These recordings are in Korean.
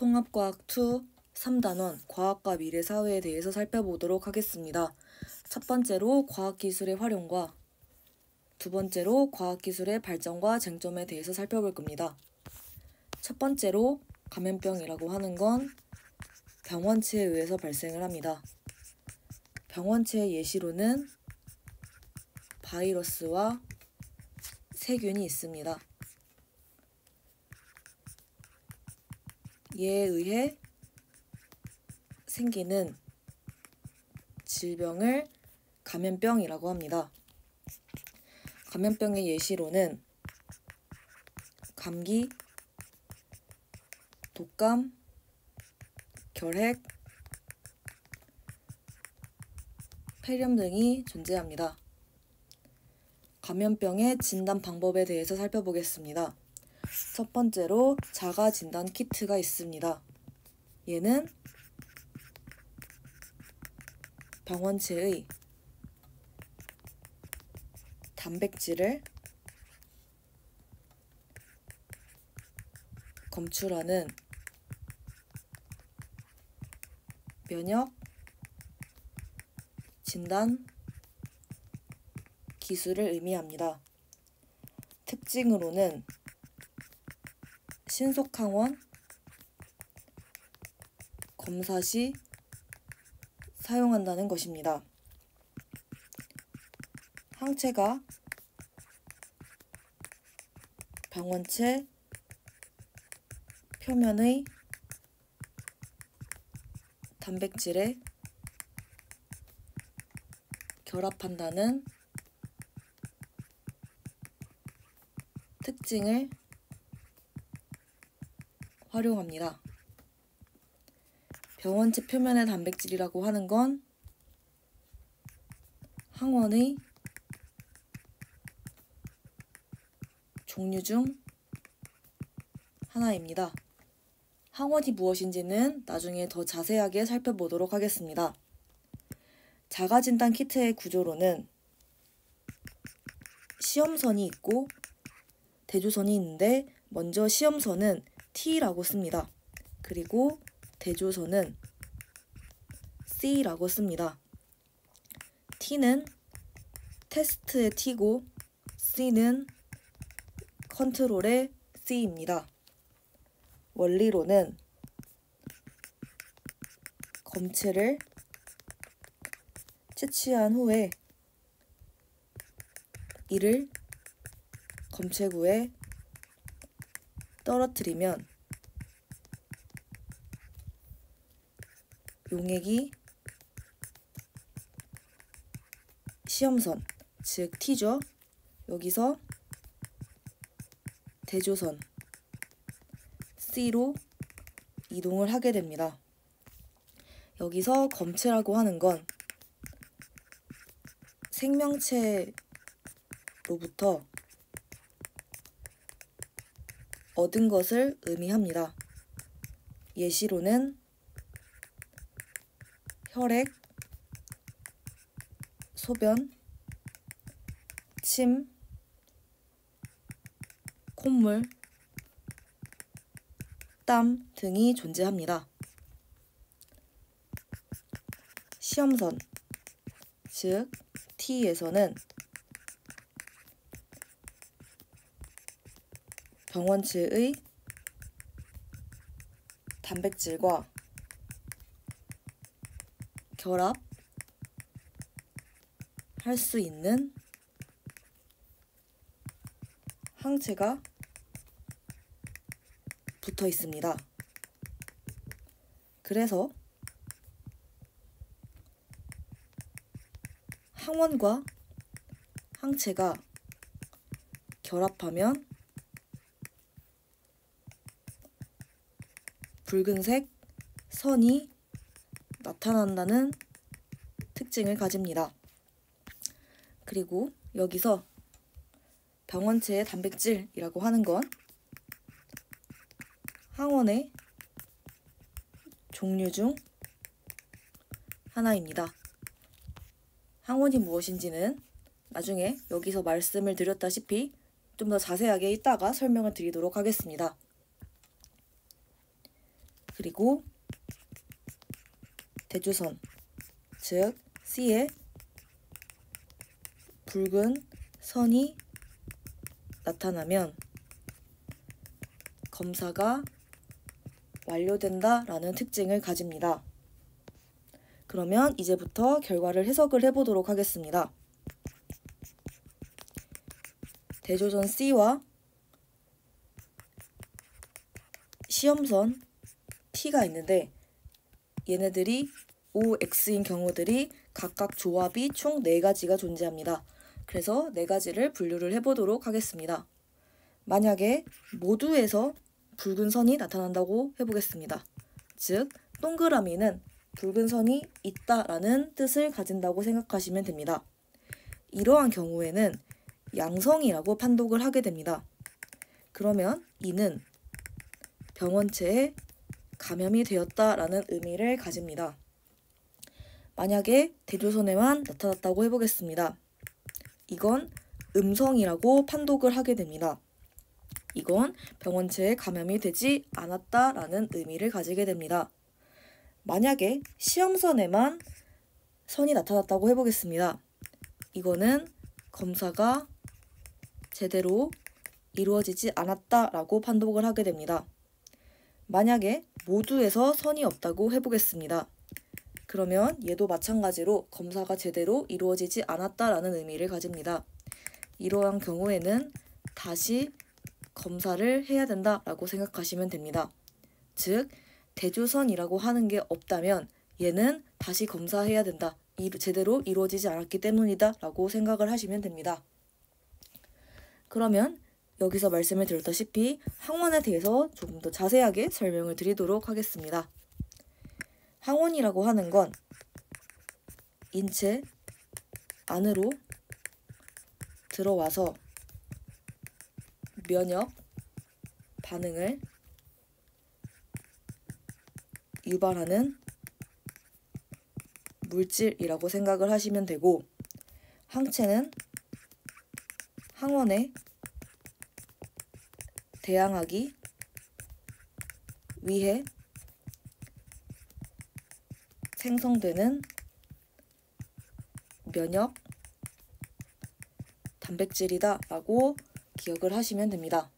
통합과학 2 3단원 과학과 미래 사회에 대해서 살펴보도록 하겠습니다. 첫 번째로 과학기술의 활용과 두 번째로 과학기술의 발전과 쟁점에 대해서 살펴볼 겁니다. 첫 번째로 감염병이라고 하는 건 병원체에 의해서 발생을 합니다. 병원체의 예시로는 바이러스와 세균이 있습니다. 이에 의해 생기는 질병을 감염병이라고 합니다. 감염병의 예시로는 감기, 독감, 결핵, 폐렴 등이 존재합니다. 감염병의 진단 방법에 대해서 살펴보겠습니다. 첫 번째로 자가진단 키트가 있습니다. 얘는 병원체의 단백질을 검출하는 면역 진단 기술을 의미합니다. 특징으로는 신속항원 검사 시 사용한다는 것입니다. 항체가 병원체 표면의 단백질에 결합한다는 특징을 활용합니다. 병원체 표면의 단백질이라고 하는 건 항원의 종류 중 하나입니다. 항원이 무엇인지는 나중에 더 자세하게 살펴보도록 하겠습니다. 자가진단 키트의 구조로는 시험선이 있고 대조선이 있는데 먼저 시험선은 T라고 씁니다. 그리고 대조선은 C라고 씁니다. T는 테스트의 T고 C는 컨트롤의 C입니다. 원리로는 검체를 채취한 후에 이를 검체구에 떨어뜨리면 용액이 시험선, 즉 T죠. 여기서 대조선 C로 이동을 하게 됩니다. 여기서 검체라고 하는 건 생명체로부터 얻은 것을 의미합니다. 예시로는 혈액, 소변, 침, 콧물, 땀 등이 존재합니다. 시험선, 즉 T에서는 병원체의 단백질과 결합할 수 있는 항체가 붙어 있습니다. 그래서 항원과 항체가 결합하면 붉은색 선이 나타난다는 특징을 가집니다. 그리고 여기서 병원체의 단백질이라고 하는 건 항원의 종류 중 하나입니다. 항원이 무엇인지는 나중에 여기서 말씀을 드렸다시피 좀 더 자세하게 이따가 설명을 드리도록 하겠습니다. 그리고 대조선, 즉 C에 붉은 선이 나타나면 검사가 완료된다라는 특징을 가집니다. 그러면 이제부터 결과를 해석을 해보도록 하겠습니다. 대조선 C와 시험선 T가 있는데 얘네들이 OX인 경우들이 각각 조합이 총 4가지가 존재합니다. 그래서 4가지를 분류를 해보도록 하겠습니다. 만약에 모두에서 붉은 선이 나타난다고 해보겠습니다. 즉, 동그라미는 붉은 선이 있다라는 뜻을 가진다고 생각하시면 됩니다. 이러한 경우에는 양성이라고 판독을 하게 됩니다. 그러면 이는 병원체에 감염이 되었다라는 의미를 가집니다. 만약에 대조선에만 나타났다고 해보겠습니다. 이건 음성이라고 판독을 하게 됩니다. 이건 병원체에 감염이 되지 않았다라는 의미를 가지게 됩니다. 만약에 시험선에만 선이 나타났다고 해보겠습니다. 이거는 검사가 제대로 이루어지지 않았다라고 판독을 하게 됩니다. 만약에 모두에서 선이 없다고 해보겠습니다. 그러면 얘도 마찬가지로 검사가 제대로 이루어지지 않았다라는 의미를 가집니다. 이러한 경우에는 다시 검사를 해야 된다라고 생각하시면 됩니다. 즉, 대조선이라고 하는 게 없다면 얘는 다시 검사해야 된다. 제대로 이루어지지 않았기 때문이다 라고 생각을 하시면 됩니다. 그러면 여기서 말씀을 드렸다시피 항원에 대해서 조금 더 자세하게 설명을 드리도록 하겠습니다. 항원이라고 하는 건 인체 안으로 들어와서 면역 반응을 유발하는 물질이라고 생각을 하시면 되고, 항체는 항원에 대항하기 위해 생성되는 면역 단백질이다 라고 기억을 하시면 됩니다.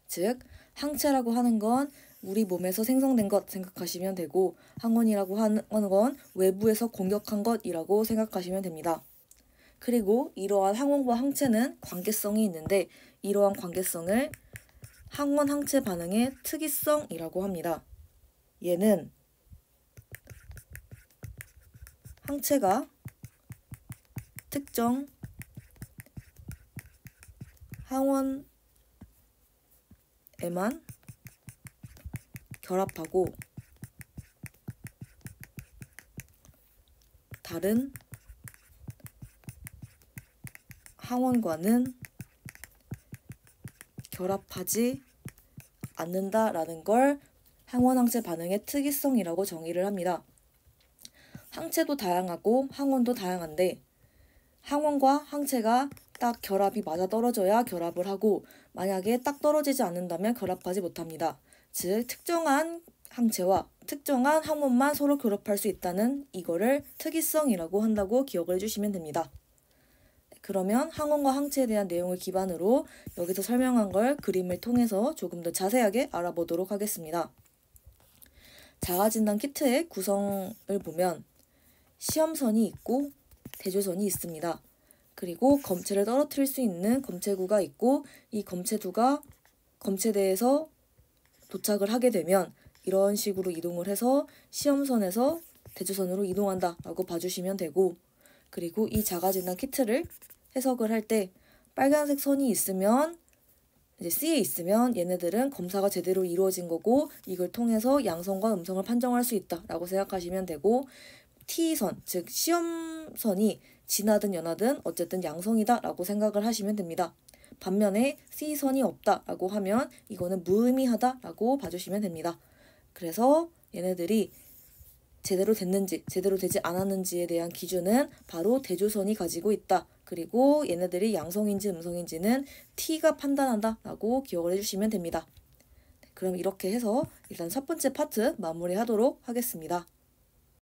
즉, 항체라고 하는 건 우리 몸에서 생성된 것 생각하시면 되고, 항원이라고 하는 건 외부에서 공격한 것이라고 생각하시면 됩니다. 그리고 이러한 항원과 항체는 관계성이 있는데 이러한 관계성을 항원-항체 반응의 특이성이라고 합니다. 얘는 항체가 특정 항원에만 결합하고 다른 항원과는 결합하지 않는다라는 걸 항원-항체 반응의 특이성이라고 정의를 합니다. 항체도 다양하고 항원도 다양한데 항원과 항체가 딱 결합이 맞아떨어져야 결합을 하고, 만약에 딱 떨어지지 않는다면 결합하지 못합니다. 즉, 특정한 항체와 특정한 항원만 서로 결합할 수 있다는 이거를 특이성이라고 한다고 기억을 해주시면 됩니다. 그러면 항원과 항체에 대한 내용을 기반으로 여기서 설명한 걸 그림을 통해서 조금 더 자세하게 알아보도록 하겠습니다. 자가진단 키트의 구성을 보면 시험선이 있고 대조선이 있습니다. 그리고 검체를 떨어뜨릴 수 있는 검체구가 있고, 이 검체두가 검체대에서 도착을 하게 되면 이런 식으로 이동을 해서 시험선에서 대조선으로 이동한다 라고 봐주시면 되고, 그리고 이 자가진단 키트를 해석을 할 때 빨간색 선이 있으면 이제 C에 있으면 얘네들은 검사가 제대로 이루어진 거고 이걸 통해서 양성과 음성을 판정할 수 있다 라고 생각하시면 되고, T선, 즉 시험선이 진하든 연하든 어쨌든 양성이다 라고 생각을 하시면 됩니다. 반면에 C선이 없다 라고 하면 이거는 무의미하다 라고 봐주시면 됩니다. 그래서 얘네들이 제대로 됐는지 제대로 되지 않았는지에 대한 기준은 바로 대조선이 가지고 있다. 그리고 얘네들이 양성인지 음성인지는 T가 판단한다 라고 기억을 해주시면 됩니다. 그럼 이렇게 해서 일단 첫 번째 파트 마무리하도록 하겠습니다.